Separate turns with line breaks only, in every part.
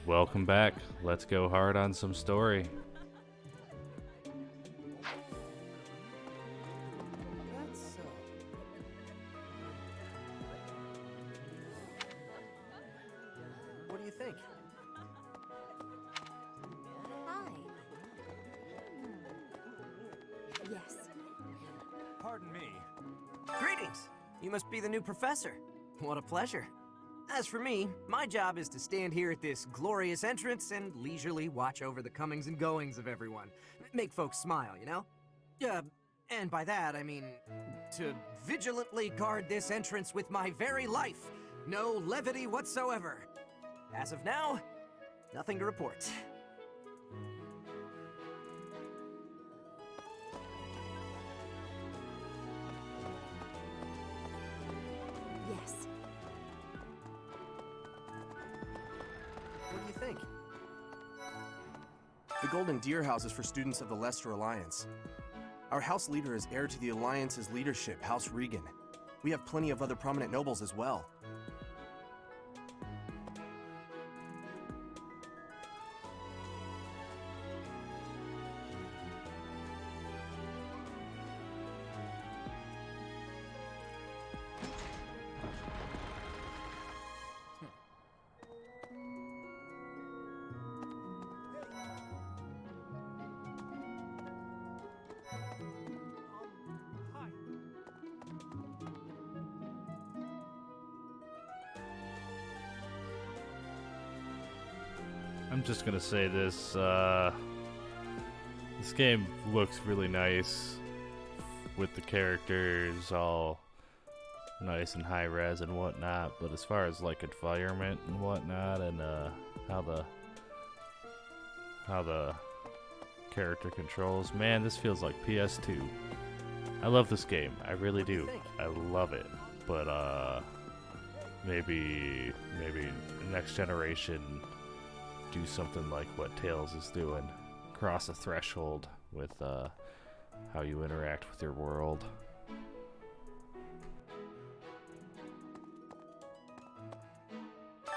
Welcome back. Let's go hard on some story.
What do you think?
Hi. Yes.
Pardon me.
Greetings! You must be the new professor. What a pleasure. As for me, my job is to stand here at this glorious entrance and leisurely watch over the comings and goings of everyone. Make folks smile, you know? And by that, I mean to vigilantly guard this entrance with my very life. No levity whatsoever. As of now, nothing to report.
Yes.
What do you think?
The Golden Deer House is for students of the Lester Alliance. Our house leader is heir to the Alliance's leadership, House Regan. We have plenty of other prominent nobles as well.
Hi.
I'm just gonna say this. This game looks really nice with the characters all nice and high res and whatnot. But as far as like environment and whatnot, and how the character controls, man, this feels like PS2. I love this game. I really do. I love it. But maybe next generation do something like what Tails is doing. Cross a threshold with how you interact with your world.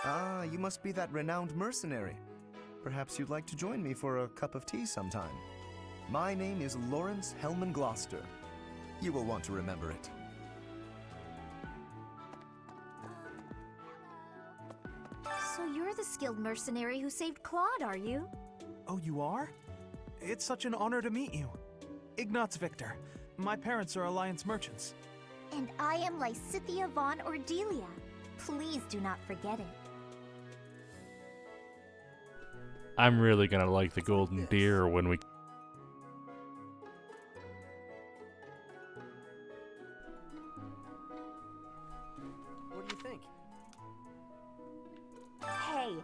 Ah, you must be that renowned mercenary. Perhaps you'd like to join me for a cup of tea sometime. My name is Lawrence Hellman Gloucester. You will want to remember it.
So you're the skilled mercenary who saved Claude, are you?
Oh, you are? It's such an honor to meet you. Ignatz Victor. My parents are Alliance merchants.
And I am Lysithia von Ordelia. Please do not forget it.
I'm really gonna like the Golden Deer when we.
What do you think?
Hey,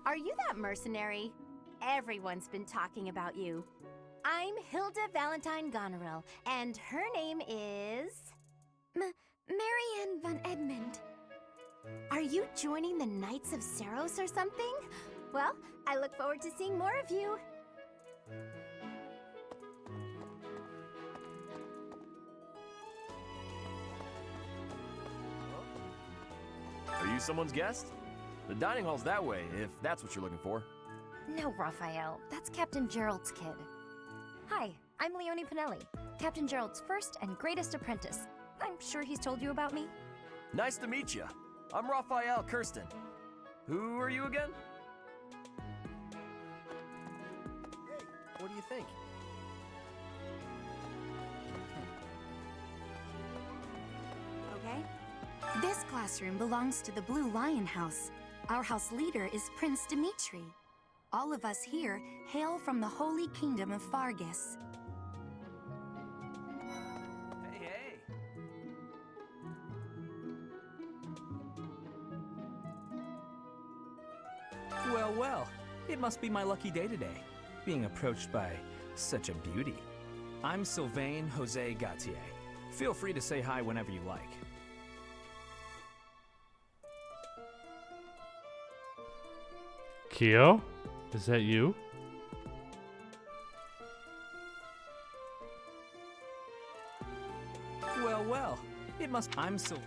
are you that mercenary? Everyone's been talking about you. I'm Hilda Valentine Goneril, and her name is...
Marianne von Edmund.
Are you joining the Knights of Saros or something? Well, I look forward to seeing more of you.
Are you someone's guest? The dining hall's that way, if that's what you're looking for.
No, Raphael. That's Captain Gerald's kid. Hi, I'm Leonie Pinelli, Captain Gerald's first and greatest apprentice. I'm sure he's told you about me.
Nice to meet you. I'm Raphael Kirsten. Who are you again?
What do you think?
Okay? This classroom belongs to the Blue Lion House. Our house leader is Prince Dimitri. All of us here hail from the Holy Kingdom of Fargus.
Hey.
Well, well, it must be my lucky day today, being approached by such a beauty. I'm Sylvain Jose Gautier. Feel free to say hi whenever you like.
Kyo? Is that you?
Well, well, it must. I'm Syl.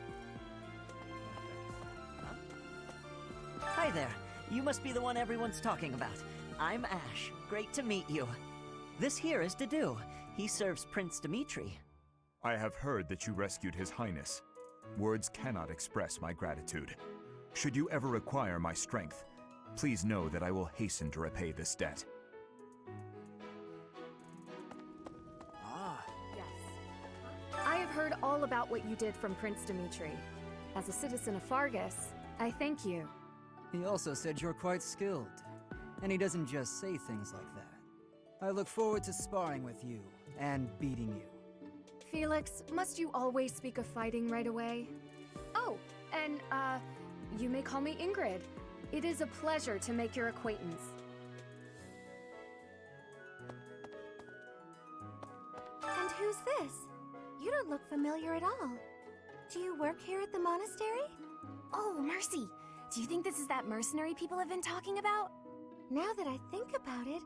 Hi there.
You must be the one everyone's talking about. I'm Ash. Great to meet you. This here is Dedu. He serves Prince Dimitri.
I have heard that you rescued His Highness. Words cannot express my gratitude. Should you ever require my strength, please know that I will hasten to repay this debt.
Yes. I have heard all about what you did from Prince Dimitri. As a citizen of Fargus, I thank you.
He also said you're quite skilled. And he doesn't just say things like that. I look forward to sparring with you and beating you.
Felix, must you always speak of fighting right away? Oh, and, you may call me Ingrid. It is a pleasure to make your acquaintance.
And who's this? You don't look familiar at all. Do you work here at the monastery?
Oh, Mercy! Do you think this is that mercenary people have been talking about?
Now that I think about it,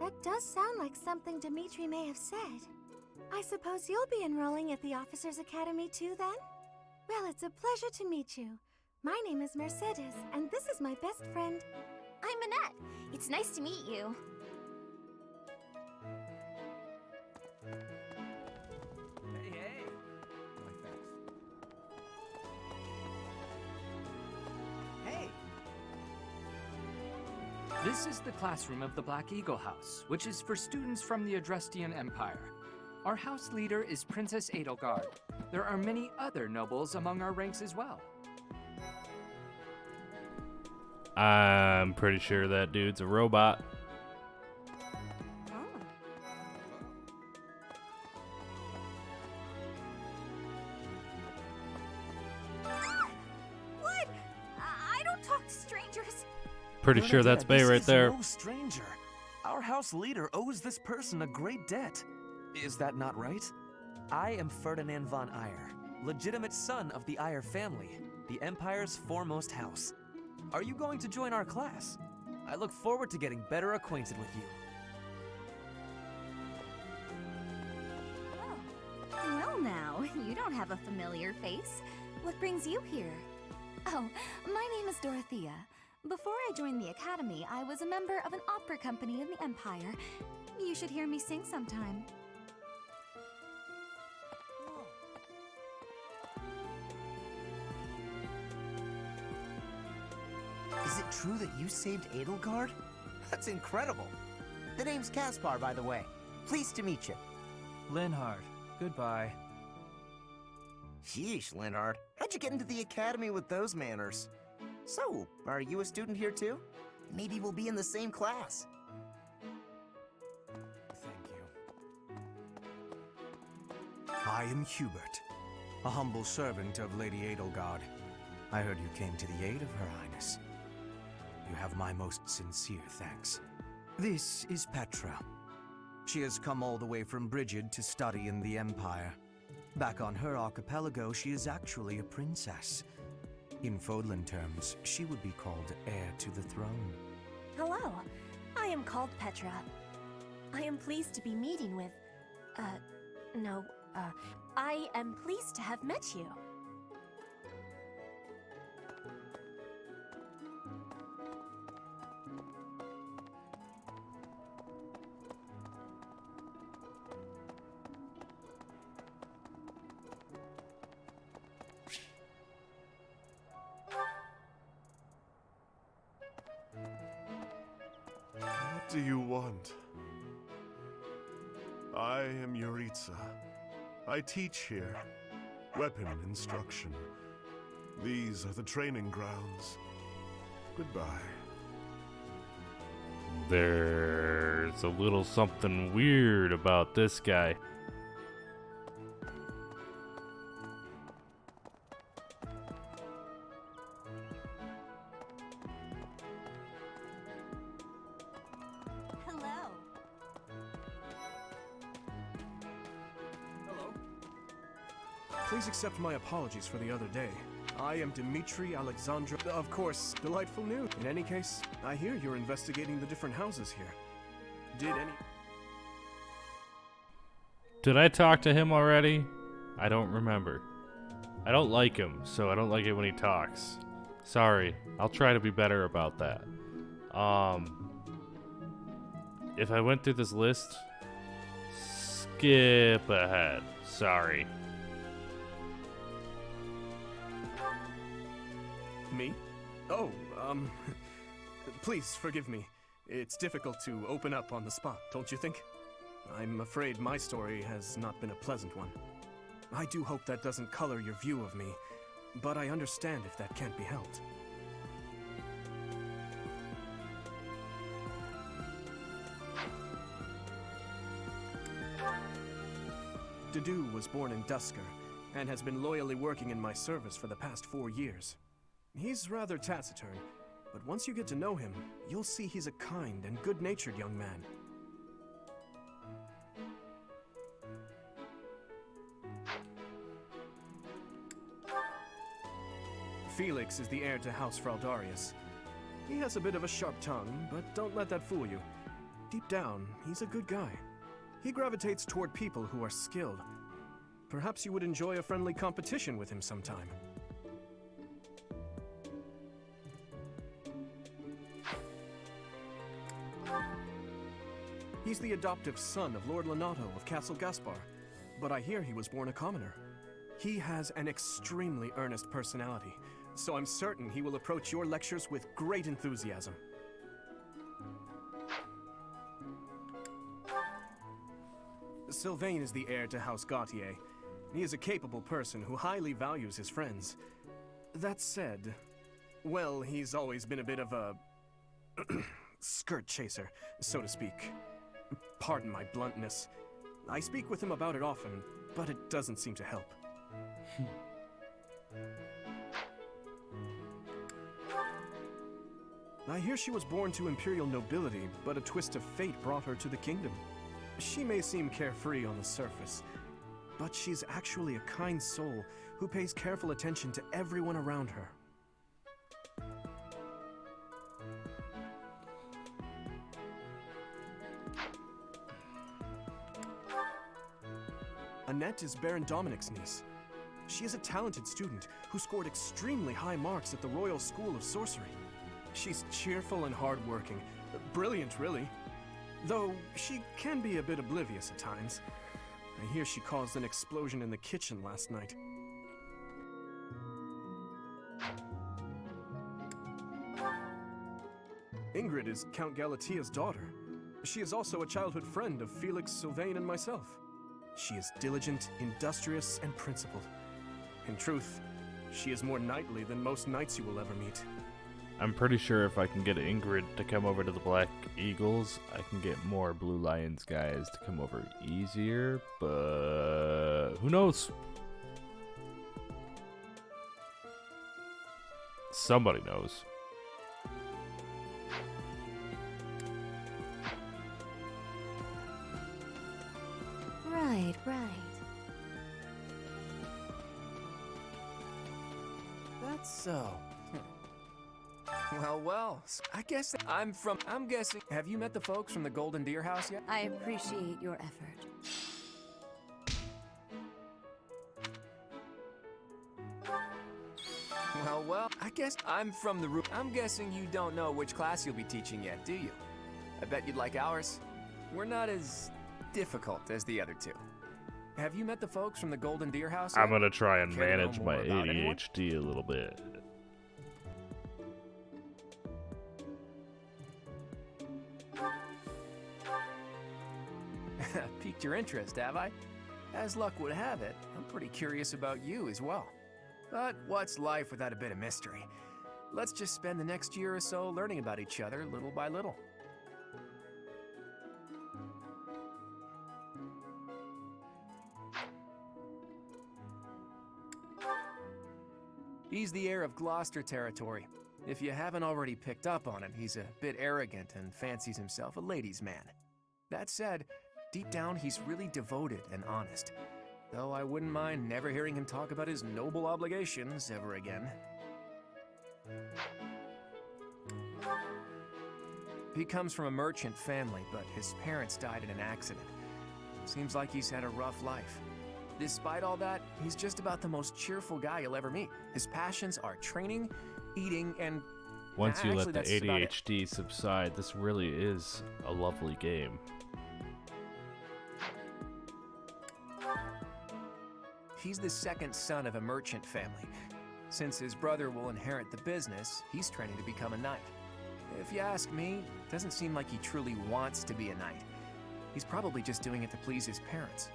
that does sound like something Dimitri may have said. I suppose you'll be enrolling at the Officers' Academy too, then? Well, it's a pleasure to meet you. My name is Mercedes, and this is my best friend.
I'm Annette. It's nice to meet you.
Hey.
Hey!
This is the classroom of the Black Eagle House, which is for students from the Adrestian Empire. Our house leader is Princess Edelgard. There are many other nobles among our ranks as well.
I'm pretty sure that dude's a robot.
What? I don't talk to strangers.
Pretty sure that's Bay right there.
No stranger. Our house leader owes this person a great debt. Is that not right?
I am Ferdinand von Eyre, legitimate son of the Eyre family, the Empire's foremost house. Are you going to join our class? I look forward to getting better acquainted with you.
Well now, you don't have a familiar face. What brings you here? Oh, my name is Dorothea. Before I joined the Academy, I was a member of an opera company in the Empire. You should hear me sing sometime.
Is it true that you saved Edelgard? That's incredible. The name's Caspar, by the way. Pleased to meet you.
Linhard, goodbye.
Sheesh, Linhard. How'd you get into the academy with those manners? So, are you a student here too? Maybe we'll be in the same class.
Thank you. I am Hubert, a humble servant of Lady Edelgard. I heard you came to the aid of Her Highness. You have my most sincere thanks. This is Petra. She has come all the way from Brigid to study in the Empire. Back on her archipelago, she is actually a princess. In Fodlan terms, she would be called heir to the throne.
Hello, I am called Petra. I am pleased to be meeting with... I am pleased to have met you.
What do you want? I am Yuritsa. I teach here. Weapon instruction. These are the training grounds. Goodbye.
There's a little something weird about this guy.
Please accept my apologies for the other day. I am Dimitri Alexandra. Of course, delightful news. In any case, I hear you're investigating the different houses here.
Did I talk to him already? I don't remember. I don't like him, so I don't like it when he talks. Sorry. I'll try to be better about that. If I went through this list, skip ahead. Sorry.
Me? Oh, please forgive me. It's difficult to open up on the spot, don't you think? I'm afraid my story has not been a pleasant one. I do hope that doesn't color your view of me, but I understand if that can't be helped. Dedu was born in Dusker, and has been loyally working in my service for the past 4 years. He's rather taciturn, but once you get to know him, you'll see he's a kind and good-natured young man. Felix is the heir to House Fraldarius. He has a bit of a sharp tongue, but don't let that fool you. Deep down, he's a good guy. He gravitates toward people who are skilled. Perhaps you would enjoy a friendly competition with him sometime. He's the adoptive son of Lord Lonato of Castle Gaspar, but I hear he was born a commoner. He has an extremely earnest personality, so I'm certain he will approach your lectures with great enthusiasm. Sylvain is the heir to House Gautier. He is a capable person who highly values his friends. That said, well, he's always been a bit of a skirt chaser, so to speak. Pardon my bluntness. I speak with him about it often, but it doesn't seem to help. I hear she was born to imperial nobility, but a twist of fate brought her to the kingdom. She may seem carefree on the surface, but she's actually a kind soul who pays careful attention to everyone around her. Annette is Baron Dominic's niece. She is a talented student who scored extremely high marks at the Royal School of Sorcery. She's cheerful and hardworking. Brilliant, really. Though she can be a bit oblivious at times. I hear she caused an explosion in the kitchen last night. Ingrid is Count Galatia's daughter. She is also a childhood friend of Felix, Sylvain, and myself. She is diligent, industrious, and principled. In truth, she is more knightly than most knights you will ever meet.
I'm pretty sure if I can get Ingrid to come over to the Black Eagles, I can get more Blue Lions guys to come over easier, but who knows? Somebody knows.
Right, right.
That's so. Well, I guess I'm guessing. Have you met the folks from the Golden Deer House yet?
I appreciate your effort.
Well, I guess I'm from the room. I'm guessing you don't know which class you'll be teaching yet, do you? I bet you'd like ours. We're not as difficult as the other two. Have you met the folks from the Golden Deer House yet?
I'm gonna try and
Care to know
manage my
more about anyone?
ADHD a little bit.
Piqued your interest, have I? As luck would have it, I'm pretty curious about you as well. But what's life without a bit of mystery? Let's just spend the next year or so learning about each other little by little. He's the heir of Gloucester territory. If you haven't already picked up on it, he's a bit arrogant and fancies himself a ladies' man. That said, deep down he's really devoted and honest. Though I wouldn't mind never hearing him talk about his noble obligations ever again. He comes from a merchant family, but his parents died in an accident. Seems like he's had a rough life. Despite all that, he's just about the most cheerful guy you'll ever meet. His passions are training, eating, and
Once you
actually,
let the
that's about it.
ADHD subside, this really is a lovely game.
He's the second son of a merchant family. Since his brother will inherit the business, he's training to become a knight. If you ask me, it doesn't seem like he truly wants to be a knight. He's probably just doing it to please his parents.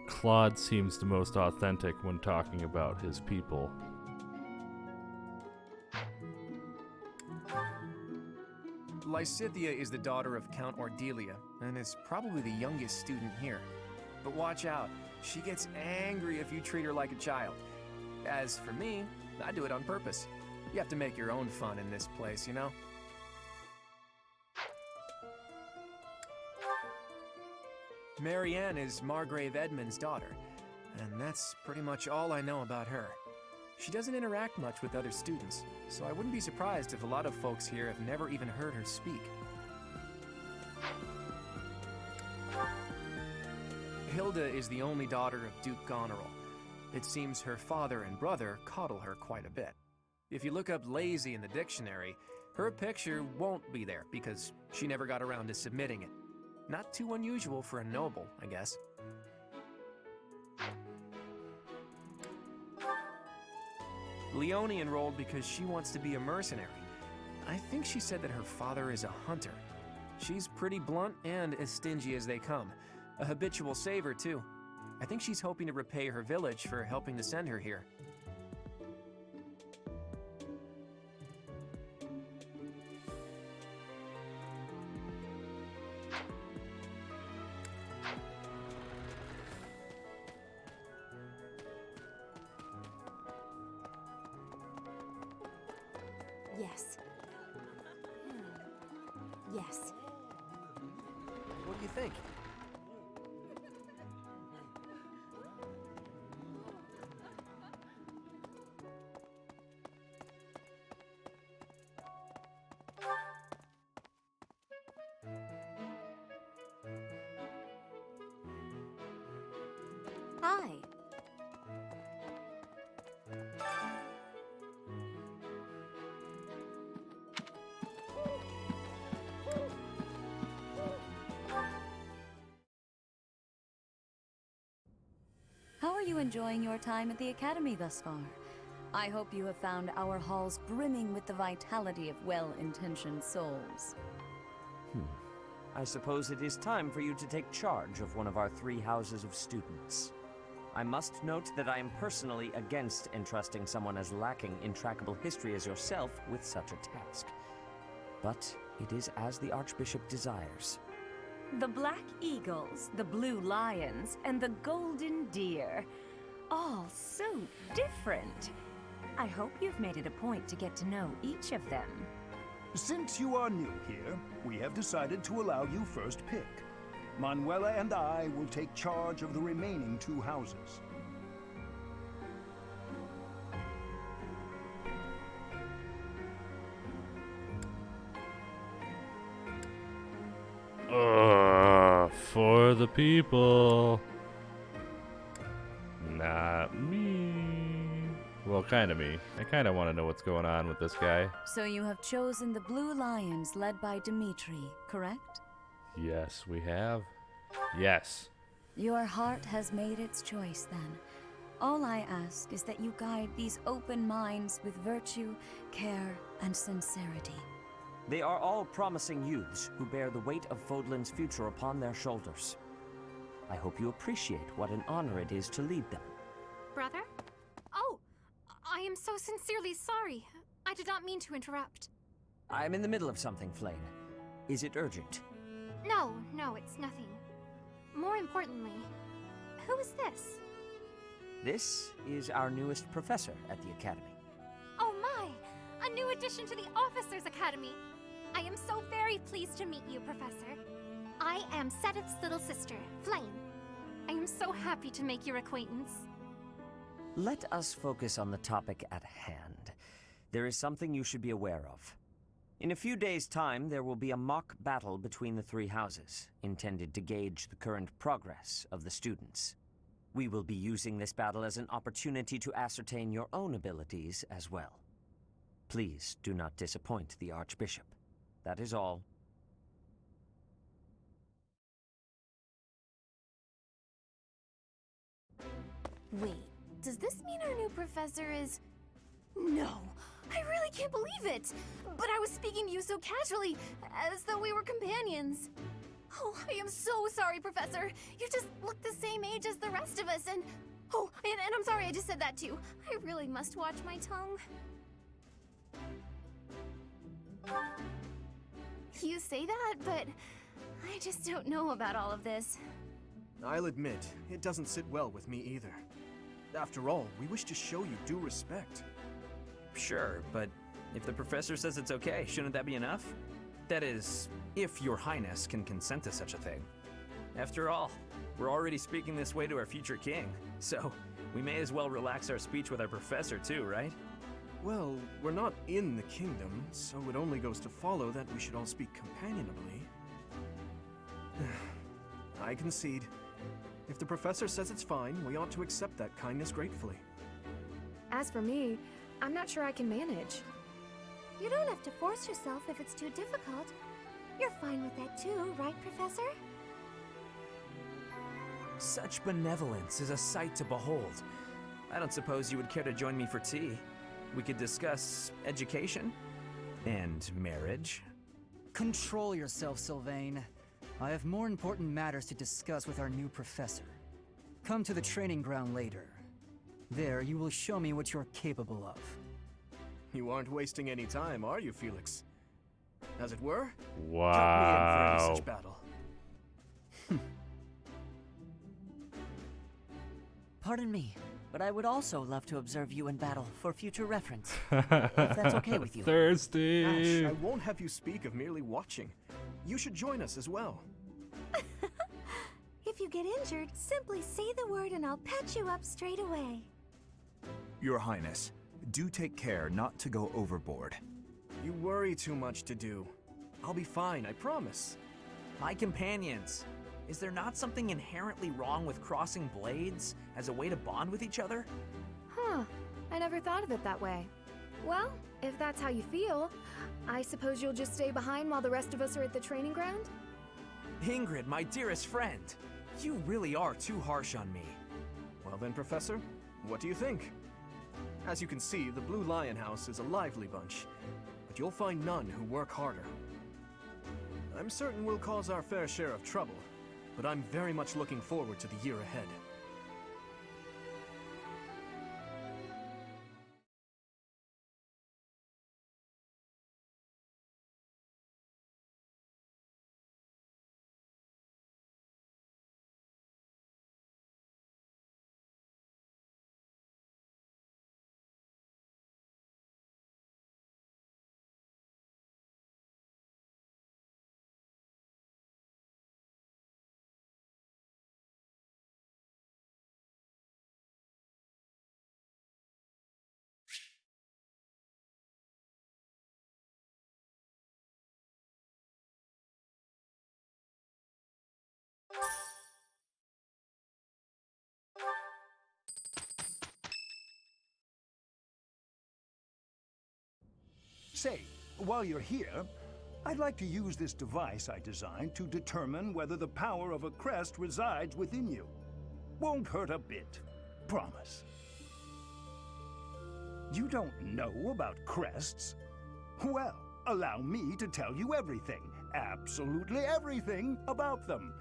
Claude seems the most authentic when talking about his people.
Lysithea is the daughter of Count Ordelia, and is probably the youngest student here. But watch out, she gets angry if you treat her like a child. As for me, I do it on purpose. You have to make your own fun in this place, you know? Marianne is Margrave Edmund's daughter, and that's pretty much all I know about her. She doesn't interact much with other students, so I wouldn't be surprised if a lot of folks here have never even heard her speak. Hilda is the only daughter of Duke Goneril. It seems her father and brother coddle her quite a bit. If you look up lazy in the dictionary, her picture won't be there because she never got around to submitting it. Not too unusual for a noble, I guess. Leone enrolled because she wants to be a mercenary. I think she said that her father is a hunter. She's pretty blunt and as stingy as they come. A habitual saver, too. I think she's hoping to repay her village for helping to send her here.
Yes. Yes.
What do you think?
Hi.
How are you enjoying your time at the Academy thus far? I hope you have found our halls brimming with the vitality of well-intentioned souls.
I suppose it is time for you to take charge of one of our 3 houses of students. I must note that I am personally against entrusting someone as lacking in trackable history as yourself with such a task. But it is as the Archbishop desires.
The Black Eagles, the Blue Lions, and the Golden Deer. All so different. I hope you've made it a point to get to know each of them.
Since you are new here, we have decided to allow you first pick. Manuela and I will take charge of the remaining 2 houses.
For the people. Not me. Well, kind of me. I kind of want to know what's going on with this guy.
So you have chosen the Blue Lions led by Dimitri, correct?
Yes, we have. Yes.
Your heart has made its choice then. All I ask is that you guide these open minds with virtue, care, and sincerity.
They are all promising youths who bear the weight of Fodlan's future upon their shoulders. I hope you appreciate what an honor it is to lead them.
Brother? Oh, I am so sincerely sorry. I did not mean to interrupt.
I'm in the middle of something, Flame. Is it urgent?
No, it's nothing. More importantly, who is this?
This is our newest professor at the Academy.
Oh my! A new addition to the Officers' Academy! I am so very pleased to meet you, Professor. I am Sedith's little sister, Flame. I am so happy to make your acquaintance.
Let us focus on the topic at hand. There is something you should be aware of. In a few days' time, there will be a mock battle between the 3 houses, intended to gauge the current progress of the students. We will be using this battle as an opportunity to ascertain your own abilities as well. Please do not disappoint the Archbishop. That is all.
Wait, does this mean our new professor is... No, I really can't believe it! But I was speaking to you so casually, as though we were companions. Oh, I am so sorry, Professor. You just look the same age as the rest of us, and... Oh, and I'm sorry I just said that too. I really must watch my tongue. You say that, but I just don't know about all of this.
I'll admit, it doesn't sit well with me either. After all, we wish to show you due respect.
Sure, but if the professor says it's okay, shouldn't that be enough? That is, if your highness can consent to such a thing. After all, we're already speaking this way to our future king, so we may as well relax our speech with our professor too, right?
Well, we're not in the kingdom, so it only goes to follow that we should all speak companionably. I concede. If the professor says it's fine, we ought to accept that kindness gratefully.
As for me, I'm not sure I can manage.
You don't have to force yourself if it's too difficult. You're fine with that too, right, Professor?
Such benevolence is a sight to behold. I don't suppose you would care to join me for tea. We could discuss education and marriage.
Control yourself, Sylvain. I have more important matters to discuss with our new professor. Come to the training ground later. There, you will show me what you're capable of.
You aren't wasting any time, are you, Felix? As it were,
wow.
count me in for any such battle.
Pardon me, but I would also love to observe you in battle for future reference. If that's okay with you.
Thirsty.
Ash, I won't have you speak of merely watching. You should join us as well.
If you get injured, simply say the word and I'll patch you up straight away.
Your Highness, do take care not to go overboard.
You worry too much to do. I'll be fine, I promise.
My companions, is there not something inherently wrong with crossing blades as a way to bond with each other?
Huh, I never thought of it that way. Well, if that's how you feel, I suppose you'll just stay behind while the rest of us are at the training ground?
Ingrid, my dearest friend, you really are too harsh on me.
Well then, Professor, what do you think? As you can see, the Blue Lion House is a lively bunch, but you'll find none who work harder. I'm certain we'll cause our fair share of trouble, but I'm very much looking forward to the year ahead.
Say, while you're here, I'd like to use this device I designed to determine whether the power of a crest resides within you. Won't hurt a bit. Promise. You don't know about crests? Well, allow me to tell you everything, absolutely everything about them.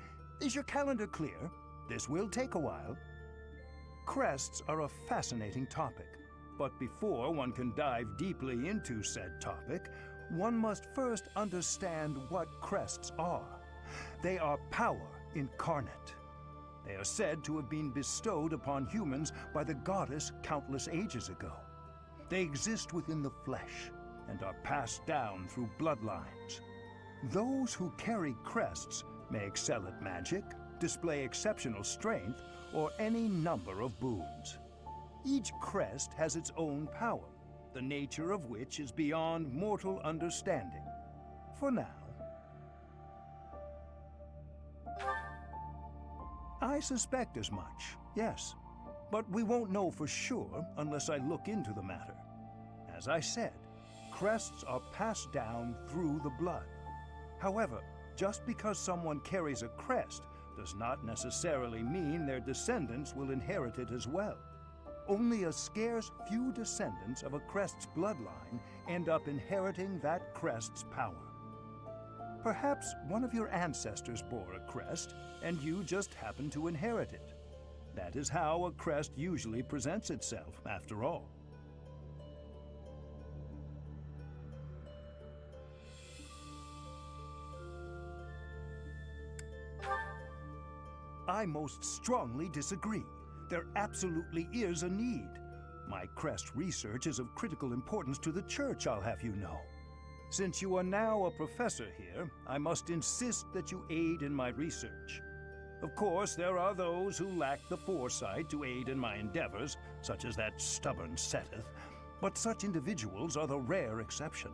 Is your calendar clear? This will take a while. Crests are a fascinating topic. But before one can dive deeply into said topic, one must first understand what crests are. They are power incarnate. They are said to have been bestowed upon humans by the goddess countless ages ago. They exist within the flesh and are passed down through bloodlines. Those who carry crests may excel at magic, display exceptional strength, or any number of boons. Each crest has its own power, the nature of which is beyond mortal understanding. For now. I suspect as much. Yes, but we won't know for sure unless I look into the matter. As I said, crests are passed down through the blood. However, just because someone carries a crest does not necessarily mean their descendants will inherit it as well. Only a scarce few descendants of a crest's bloodline end up inheriting that crest's power. Perhaps one of your ancestors bore a crest, and you just happen to inherit it. That is how a crest usually presents itself, after all. I most strongly disagree. There absolutely is a need. My crest research is of critical importance to the church, I'll have you know. Since you are now a professor here, I must insist that you aid in my research. Of course, there are those who lack the foresight to aid in my endeavors, such as that stubborn Seteth, but such individuals are the rare exception.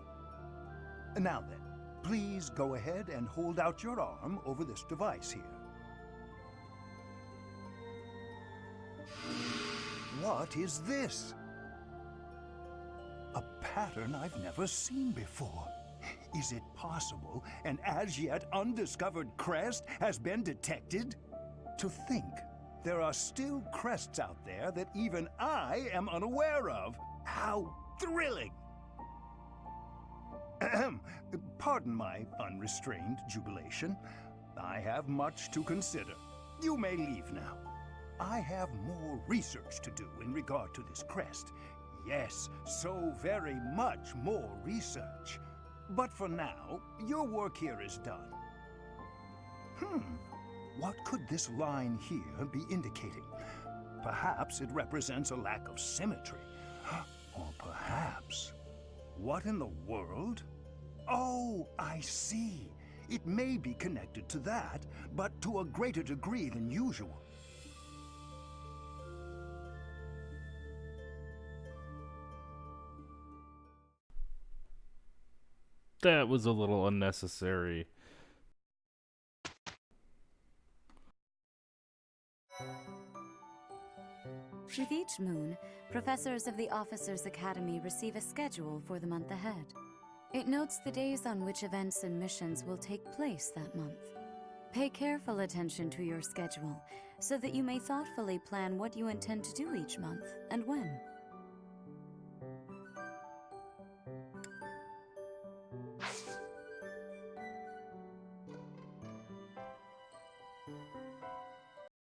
Now then, please go ahead and hold out your arm over this device here. What is this? A pattern I've never seen before. Is it possible an as yet undiscovered crest has been detected? To think there are still crests out there that even I am unaware of. How thrilling! Pardon my unrestrained jubilation. I have much to consider. You may leave now. I have more research to do in regard to this crest. Yes, so very much more research. But for now, your work here is done. What could this line here be indicating? Perhaps it represents a lack of symmetry. Or perhaps... What in the world? Oh, I see. It may be connected to that, but to a greater degree than usual.
That was a little unnecessary.
With each moon, professors of the Officers' Academy receive a schedule for the month ahead. It notes the days on which events and missions will take place that month. Pay careful attention to your schedule so that you may thoughtfully plan what you intend to do each month and when.